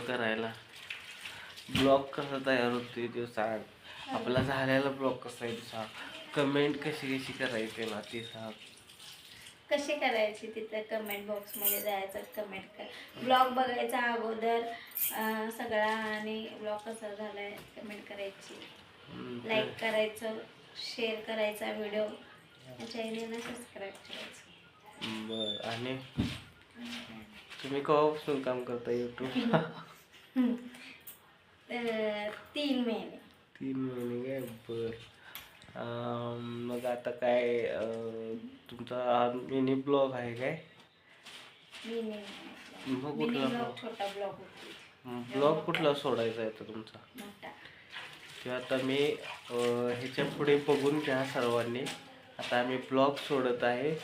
करायला. ब्लॉग कसा तयार होतोय ते सांग. आपला झालेला ब्लॉग कसा आहे ते सांग. कमेंट कशी करायची ना ते सांग. कशी करायची तिथं कमेंट बॉक्समध्ये जायचं, कमेंट कर. ब्लॉग बघायचा अगोदर सगळा आणि ब्लॉग कसा झालाय कमेंट करायची, लाईक करायचं, शेअर करायचा व्हिडिओ, चॅनलला सबस्क्राईब करायचं. बरं. आणि तुम्ही केव्हापासून काम करता यूट्यूब? 3 महिने. 3 महिने काय? बरं. मग आता काय तुमचा मिनी ब्लॉग आहे काय? मग कुठला ब्लॉग? छोटा ब्लॉग होता. ब्लॉग कुठला सोडायचा आहे तर तुमचा? ते आता मी ह्याच्या पुढे बघून घ्या सर्वांनी. आता आम्ही ब्लॉग सोडत आहे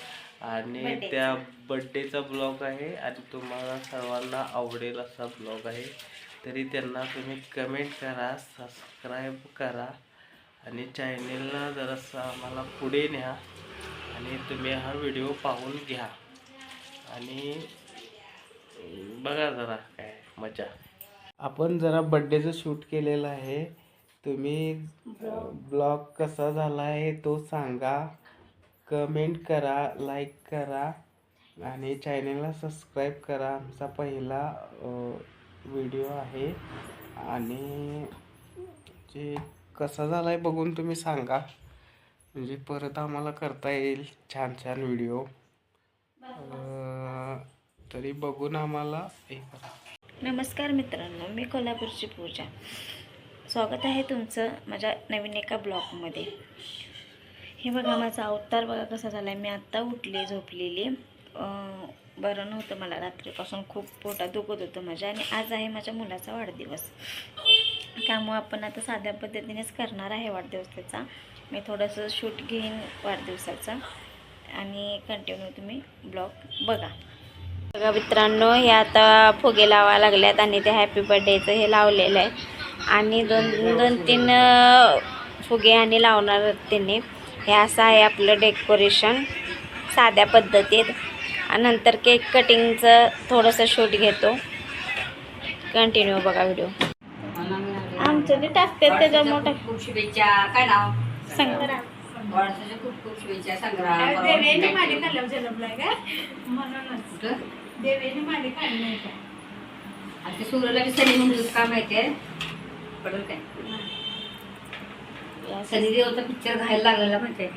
आणि त्या बड्डेचा ब्लॉग आहे आणि तुम्हाला सर्वांना आवडेल असा ब्लॉग आहे. तरी त्यांना तुम्ही कमेंट करा, सबस्क्राईब करा आणि चॅनेलला जरासं आम्हाला पुढे न्या आणि तुम्ही हा व्हिडिओ पाहून घ्या आणि बघा जरा काय मजा. आपण जरा बड्डेचं शूट केलेलं आहे. तुम्ही ब्लॉग कसा झाला आहे तो सांगा, कमेंट करा, लाईक करा आणि चॅनेलला सबस्क्राईब करा. आमचा पहिला व्हिडिओ आहे आणि जे कसा झाला आहे बघून तुम्ही सांगा, म्हणजे परत आम्हाला करता येईल छान छान व्हिडिओ. तरी बघून आम्हाला हे करा. नमस्कार मित्रांनो, मी कोल्हापूरची पूजा. स्वागत आहे तुमचं माझ्या नवीन एका ब्लॉगमध्ये. हे बघा माझा अवतार बघा कसा झाला आहे. मी आत्ता उठली, झोपलेली. बरं नव्हतं मला, रात्रीपासून खूप पोटात दुखत होतं माझ्या आणि आज आहे माझ्या मुलाचा वाढदिवस. त्यामुळे आपण आता साध्या पद्धतीनेच करणार आहे वाढदिवस त्याचा. मी थोडंसं शूट घेईन वाढदिवसाचा आणि कंटिन्यू तुम्ही ब्लॉग बघा. बघा मित्रांनो, हे आता फुगे लावा लागल्यात आणि ते हॅपी बर्थडेचं हे लावलेलं आहे आणि दोन तीन फुगे आणि लावणार त्यांनी. हे असं आहे आपलं डेकोरेशन साध्या पद्धतीत. आणि नंतर केक कटिंगचं थोडंसं शूट घेतो. कंटिन्यू बघा व्हिडिओ. आमचं ते टाकतात त्याच्या मोठ्या खूप शुभेच्छा. काय नाव? संग्राम. खूप खूप शुभेच्छा. संग्राम. देवेने मालिक आणली का? आणि ते सूर्याला बी सनी म्हणून काय माहितीये पडेल काय? सनी देवचा पिक्चर घायला लागलेला माहितीये.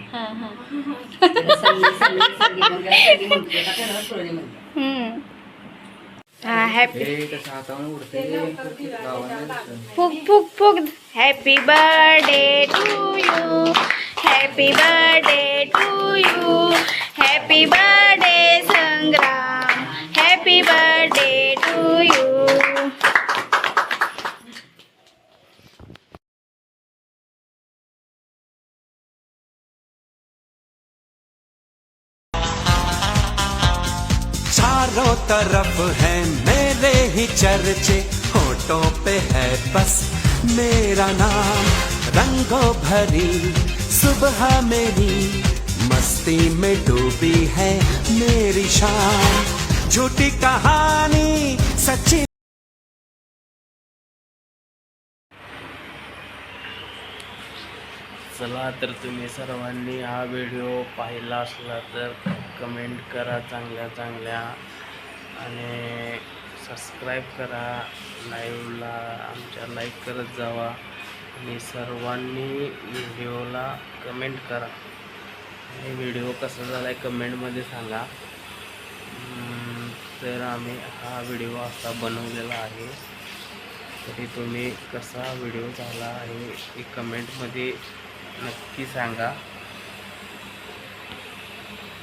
फुग फुग फुग. Happy birthday to you, happy birthday to you, happy birthday Sangram, happy birthday to you. चारों तरफ है मेरे ही चर्चे, होठों पे है बस मेरा नाम. रंगों भरी सुबह मेरी मस्ती में डूबी है मेरी शाम. झूठी कहानी सच्ची. चला तर तुम्ही सर्वांनी हा व्हिडिओ पाहिला असला तर कमेंट करा चांगल्या आणि सबस्क्राईब करा. लाईव्हला आमच्या लाईक करत जावा आणि सर्वांनी व्हिडिओला कमेंट करा. आणि व्हिडिओ कसा झाला आहे कमेंटमध्ये सांगा. तर आम्ही हा व्हिडिओ असा बनवलेला आहे. तरी तुम्ही कसा व्हिडिओ झाला आहे हे कमेंटमध्ये नक्की सांगा.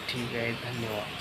ठीक आहे, धन्यवाद.